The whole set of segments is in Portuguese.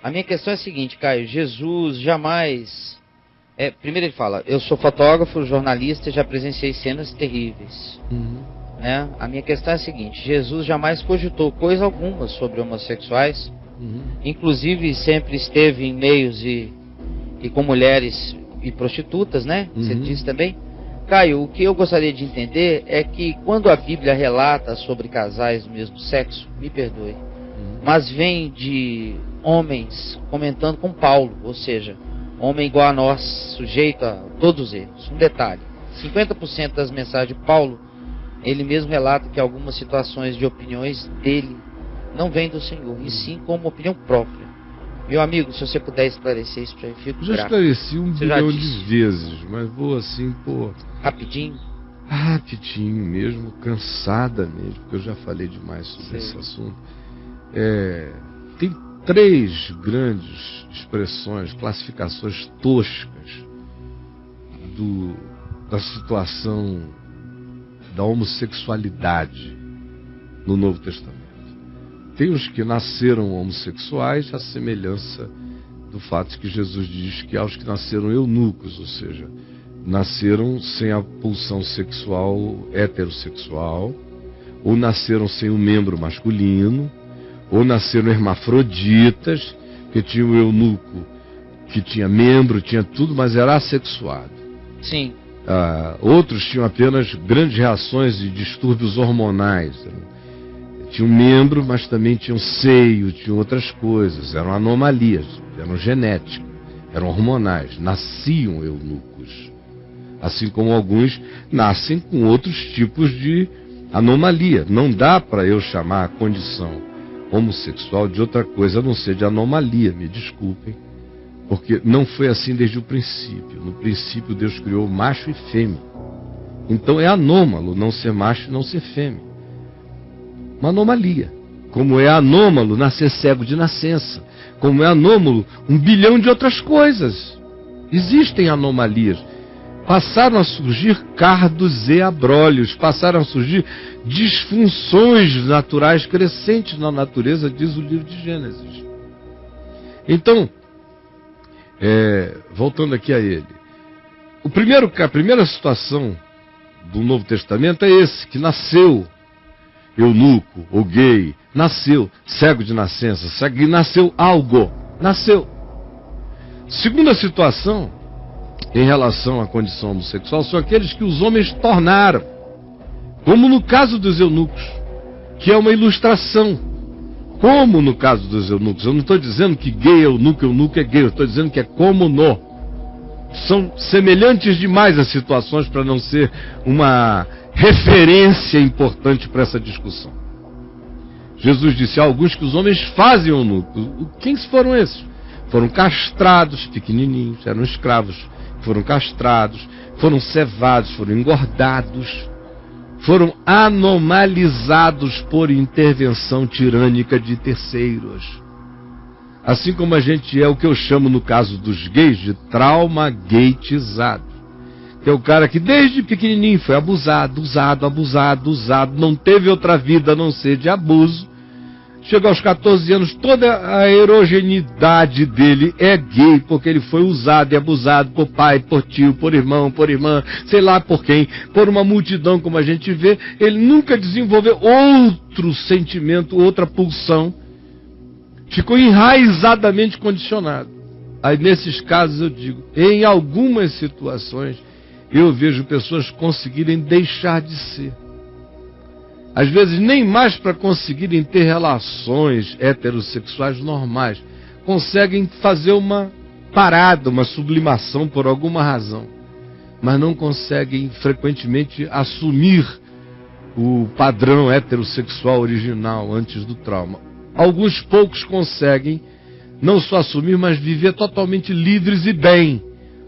A minha questão é a seguinte, Caio. Jesus jamais... primeiro ele fala, eu sou fotógrafo, jornalista, já presenciei cenas terríveis. Né? A minha questão é a seguinte, Jesus jamais cogitou coisa alguma sobre homossexuais. Inclusive sempre esteve em meios e com mulheres e prostitutas, né? Você disse também. Caio, o que eu gostaria de entender é que quando a Bíblia relata sobre casais do mesmo sexo, me perdoe, mas vem de homens comentando com Paulo, ou seja, homem igual a nós, sujeito a todos os erros. Um detalhe, 50% das mensagens de Paulo, ele mesmo relata que algumas situações de opiniões dele não vêm do Senhor, e sim como opinião própria. Meu amigo, se você puder esclarecer isso para mim, fico grato. Já esclareci 1 bilhão de vezes, mas vou assim, rapidinho mesmo, cansadamente, porque eu já falei demais sobre esse assunto. Tem 3 grandes expressões, classificações toscas da situação da homossexualidade no Novo Testamento. Tem os que nasceram homossexuais, a semelhança do fato que Jesus diz que há os que nasceram eunucos, ou seja, nasceram sem a pulsão sexual heterossexual, ou nasceram sem um membro masculino, ou nasceram hermafroditas, que tinha o eunuco que tinha membro, tinha tudo, mas era assexuado. Sim. Outros tinham apenas grandes reações e distúrbios hormonais. Tinham membro, mas também tinham seio, tinham outras coisas. Eram anomalias, eram genéticas, eram hormonais. Nasciam eunucos. Assim como alguns nascem com outros tipos de anomalia. Não dá para eu chamar a condição homossexual de outra coisa a não ser de anomalia, me desculpem. Porque não foi assim desde o princípio. No princípio Deus criou macho e fêmea. Então é anômalo não ser macho e não ser fêmea. Uma anomalia. Como é anômalo nascer cego de nascença. Como é anômalo 1 bilhão de outras coisas. Existem anomalias. Passaram a surgir cardos e abrolhos. Passaram a surgir disfunções naturais crescentes na natureza, diz o livro de Gênesis. Então, voltando aqui a ele. A primeira situação do Novo Testamento é esse, que nasceu eunuco ou gay, nasceu cego de nascença, nasceu algo, nasceu. Segunda situação, em relação à condição homossexual, são aqueles que os homens tornaram, como no caso dos eunucos, que é uma ilustração. Como no caso dos eunucos, eu não estou dizendo que gay é eunuco é gay, eu estou dizendo que é como no. São semelhantes demais as situações para não ser uma referência importante para essa discussão. Jesus disse a alguns que os homens fazem eunuco. Quem foram esses? Foram castrados, pequenininhos, eram escravos, foram castrados, foram cevados, foram engordados, foram anomalizados por intervenção tirânica de terceiros. Assim como a gente é o que eu chamo no caso dos gays de trauma-gateizado, que é o cara que desde pequenininho foi abusado, usado, não teve outra vida a não ser de abuso. Chega aos 14 anos, toda a heterogeneidade dele é gay, porque ele foi usado e abusado por pai, por tio, por irmão, por irmã, sei lá por quem, por uma multidão como a gente vê. Ele nunca desenvolveu outro sentimento, outra pulsão. Ficou enraizadamente condicionado. Aí nesses casos eu digo, em algumas situações, eu vejo pessoas conseguirem deixar de ser. Às vezes nem mais para conseguirem ter relações heterossexuais normais. Conseguem fazer uma parada, uma sublimação por alguma razão. Mas não conseguem frequentemente assumir o padrão heterossexual original antes do trauma. Alguns poucos conseguem não só assumir, mas viver totalmente livres e bem.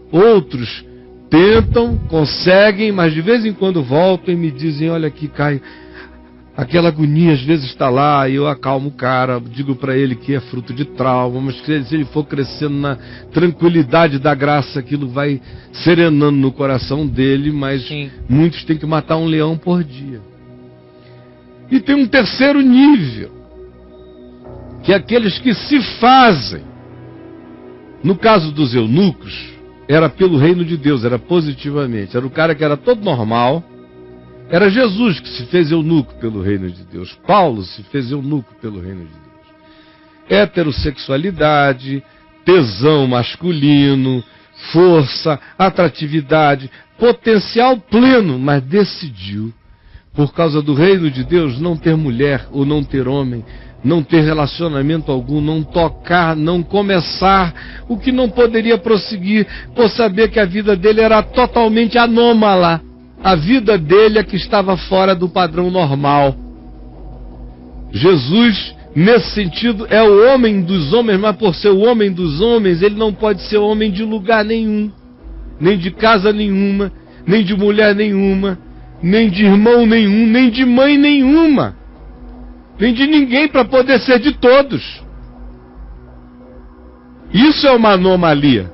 Outros tentam, conseguem, mas de vez em quando voltam e me dizem, olha aqui, Caio, aquela agonia às vezes está lá, e eu acalmo o cara, digo para ele que é fruto de trauma, mas que se ele for crescendo na tranquilidade da graça, aquilo vai serenando no coração dele, mas sim, muitos têm que matar um leão por dia. E tem um terceiro nível, que é aqueles que se fazem No caso dos eunucos, era pelo reino de Deus, era positivamente. Era o cara que era todo normal. Era Jesus que se fez eunuco pelo reino de Deus. Paulo se fez eunuco pelo reino de Deus. Heterossexualidade, tesão masculino, força, atratividade, potencial pleno, mas decidiu, por causa do reino de Deus, não ter mulher ou não ter homem, não ter relacionamento algum, não tocar, não começar, o que não poderia prosseguir, por saber que a vida dele era totalmente anômala. A vida dele é que estava fora do padrão normal. Jesus, nesse sentido, é o homem dos homens, mas por ser o homem dos homens, ele não pode ser homem de lugar nenhum, nem de casa nenhuma, nem de mulher nenhuma, nem de irmão nenhum, nem de mãe nenhuma, nem de ninguém para poder ser de todos. Isso é uma anomalia.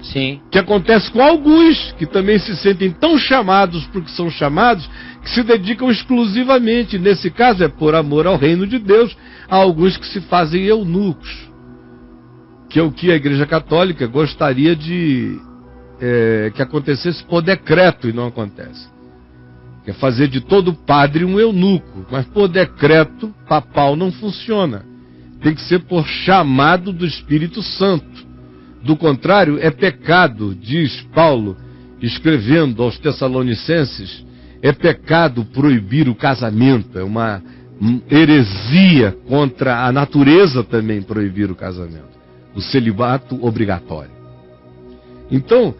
Sim. Que acontece com alguns que também se sentem tão chamados porque são chamados, que se dedicam exclusivamente, nesse caso é por amor ao reino de Deus, a alguns que se fazem eunucos, que é o que a Igreja Católica gostaria de que acontecesse por decreto, e não acontece. Que é fazer de todo padre um eunuco, mas por decreto papal não funciona. Tem que ser por chamado do Espírito Santo. Do contrário, é pecado, diz Paulo, escrevendo aos Tessalonicenses, é pecado proibir o casamento, é uma heresia contra a natureza também proibir o casamento, o celibato obrigatório. Então,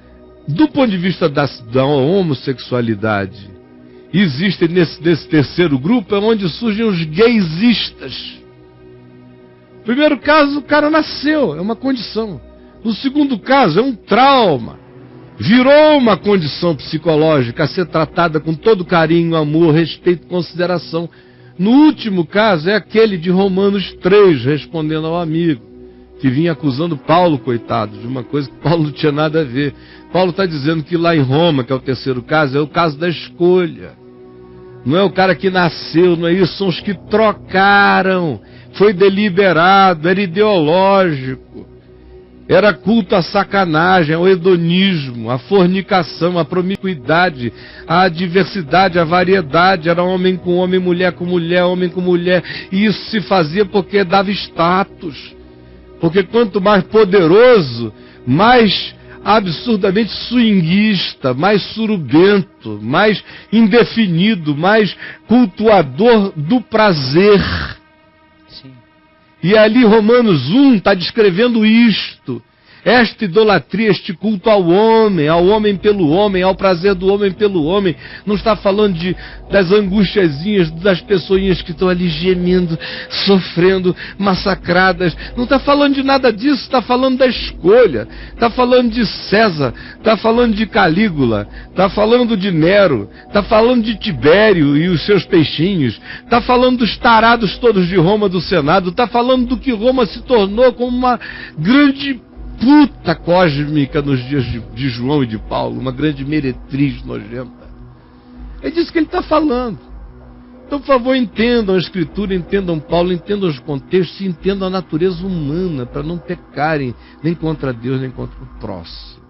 do ponto de vista da homossexualidade, existe nesse terceiro grupo, é onde surgem os gaysistas. No primeiro caso, o cara nasceu, é uma condição. No segundo caso, é um trauma. Virou uma condição psicológica a ser tratada com todo carinho, amor, respeito e consideração. No último caso, é aquele de Romanos 3, respondendo ao amigo, que vinha acusando Paulo, coitado, de uma coisa que Paulo não tinha nada a ver. Paulo está dizendo que lá em Roma, que é o terceiro caso, é o caso da escolha. Não é o cara que nasceu, não é isso, são os que trocaram. Foi deliberado, era ideológico. Era culto à sacanagem, ao hedonismo, à fornicação, à promiscuidade, à diversidade, à variedade. Era homem com homem, mulher com mulher, homem com mulher. E isso se fazia porque dava status. Porque quanto mais poderoso, mais absurdamente swinguista, mais surubento, mais indefinido, mais cultuador do prazer. E ali Romanos 1 está descrevendo isto. Esta idolatria, este culto ao homem pelo homem, ao prazer do homem pelo homem. Não está falando das angustiazinhas, das pessoinhas que estão ali gemendo, sofrendo, massacradas. Não está falando de nada disso, está falando da escolha. Está falando de César, está falando de Calígula, está falando de Nero, está falando de Tibério e os seus peixinhos. Está falando dos tarados todos de Roma, do Senado. Está falando do que Roma se tornou como uma grande puta cósmica nos dias de João e de Paulo, uma grande meretriz nojenta. É disso que ele está falando. Então, por favor, entendam a Escritura, entendam Paulo, entendam os contextos e entendam a natureza humana, para não pecarem nem contra Deus, nem contra o próximo.